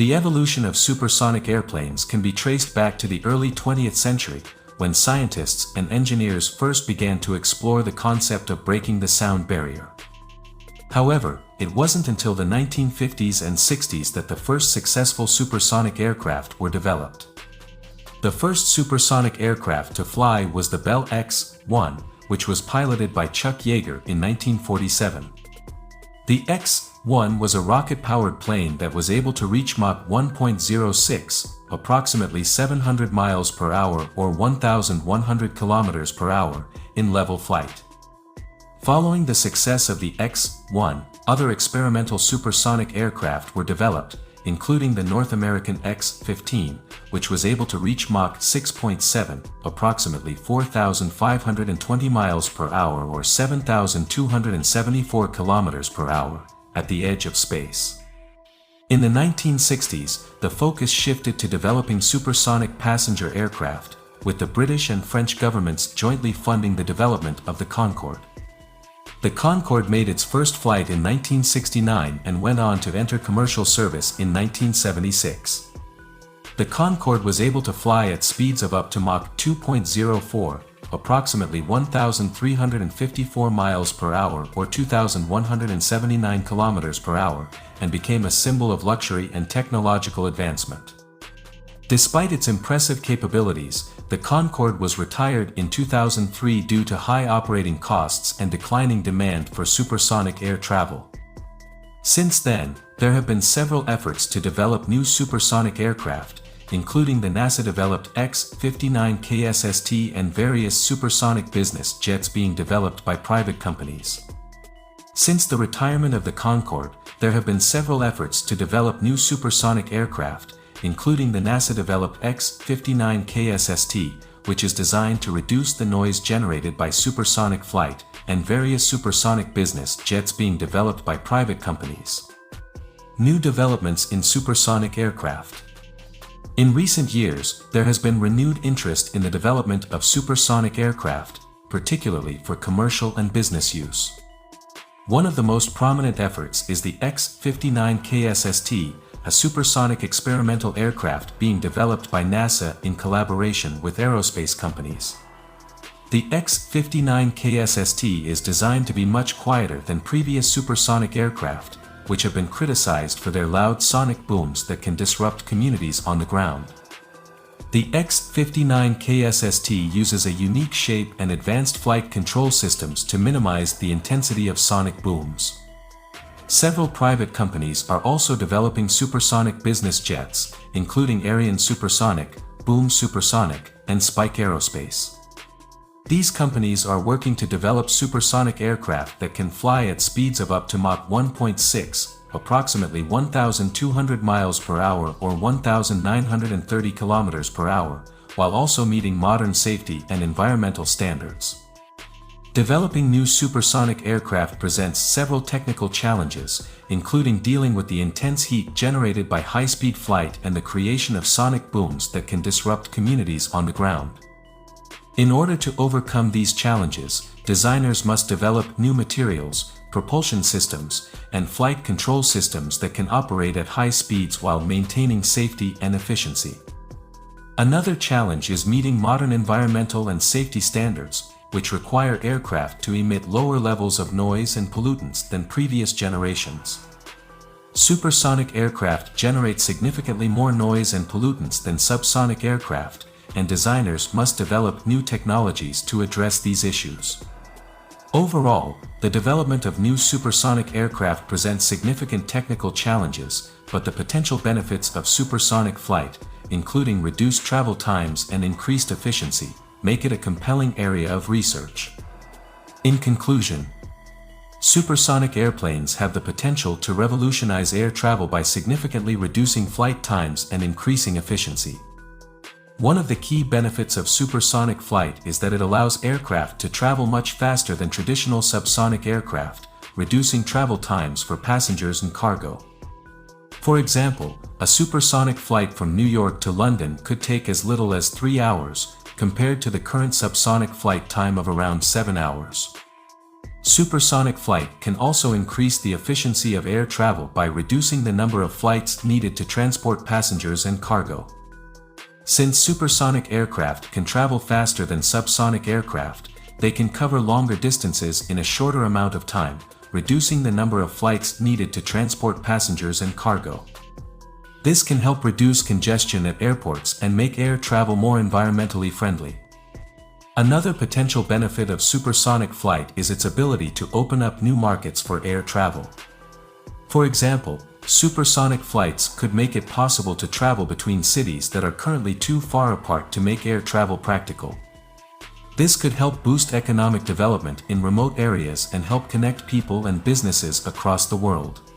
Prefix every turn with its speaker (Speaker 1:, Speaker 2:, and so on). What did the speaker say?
Speaker 1: The evolution of supersonic airplanes can be traced back to the early 20th century, when scientists and engineers first began to explore the concept of breaking the sound barrier. However, it wasn't until the 1950s and 60s that the first successful supersonic aircraft were developed. The first supersonic aircraft to fly was the Bell X-1, which was piloted by Chuck Yeager in 1947. The X-1 was a rocket-powered plane that was able to reach Mach 1.06, approximately 700 miles per hour or 1,100 kilometers per hour, in level flight. Following the success of the X-1, other experimental supersonic aircraft were developed, including the North American X-15, which was able to reach Mach 6.7, approximately 4,520 miles per hour or 7,274 kilometers per hour, at the edge of space. In the 1960s, the focus shifted to developing supersonic passenger aircraft, with the British and French governments jointly funding the development of the Concorde. The Concorde made its first flight in 1969 and went on to enter commercial service in 1976. The Concorde was able to fly at speeds of up to Mach 2.04, approximately 1,354 miles per hour or 2,179 kilometers per hour, and became a symbol of luxury and technological advancement. Despite its impressive capabilities, the Concorde was retired in 2003 due to high operating costs and declining demand for supersonic air travel. Since then, there have been several efforts to develop new supersonic aircraft, including the NASA-developed X-59 KSST and various supersonic business jets being developed by private companies. Since the retirement of the Concorde, there have been several efforts to develop new supersonic aircraft, including the NASA-developed X-59 KSST, which is designed to reduce the noise generated by supersonic flight, and various supersonic business jets being developed by private companies. New developments in supersonic aircraft. In recent years, there has been renewed interest in the development of supersonic aircraft, particularly for commercial and business use. One of the most prominent efforts is the X-59 KSST, a supersonic experimental aircraft being developed by NASA in collaboration with aerospace companies. The X-59 KSST is designed to be much quieter than previous supersonic aircraft, which have been criticized for their loud sonic booms that can disrupt communities on the ground. The X-59 KSST uses a unique shape and advanced flight control systems to minimize the intensity of sonic booms. Several private companies are also developing supersonic business jets, including Ariane Supersonic, Boom Supersonic, and Spike Aerospace. These companies are working to develop supersonic aircraft that can fly at speeds of up to Mach 1.6, approximately 1,200 miles per hour or 1,930 kilometers per hour, while also meeting modern safety and environmental standards. Developing new supersonic aircraft presents several technical challenges, including dealing with the intense heat generated by high-speed flight and the creation of sonic booms that can disrupt communities on the ground. In order to overcome these challenges, designers must develop new materials, propulsion systems, and flight control systems that can operate at high speeds while maintaining safety and efficiency. Another challenge is meeting modern environmental and safety standards, which require aircraft to emit lower levels of noise and pollutants than previous generations. Supersonic aircraft generate significantly more noise and pollutants than subsonic aircraft, and designers must develop new technologies to address these issues. Overall, the development of new supersonic aircraft presents significant technical challenges, but the potential benefits of supersonic flight, including reduced travel times and increased efficiency, make it a compelling area of research. In conclusion, supersonic airplanes have the potential to revolutionize air travel by significantly reducing flight times and increasing efficiency. One of the key benefits of supersonic flight is that it allows aircraft to travel much faster than traditional subsonic aircraft, reducing travel times for passengers and cargo. For example, a supersonic flight from New York to London could take as little as 3 hours, compared to the current subsonic flight time of around 7 hours. Supersonic flight can also increase the efficiency of air travel by reducing the number of flights needed to transport passengers and cargo. Since supersonic aircraft can travel faster than subsonic aircraft, they can cover longer distances in a shorter amount of time, reducing the number of flights needed to transport passengers and cargo. This can help reduce congestion at airports and make air travel more environmentally friendly. Another potential benefit of supersonic flight is its ability to open up new markets for air travel. For example, supersonic flights could make it possible to travel between cities that are currently too far apart to make air travel practical. This could help boost economic development in remote areas and help connect people and businesses across the world.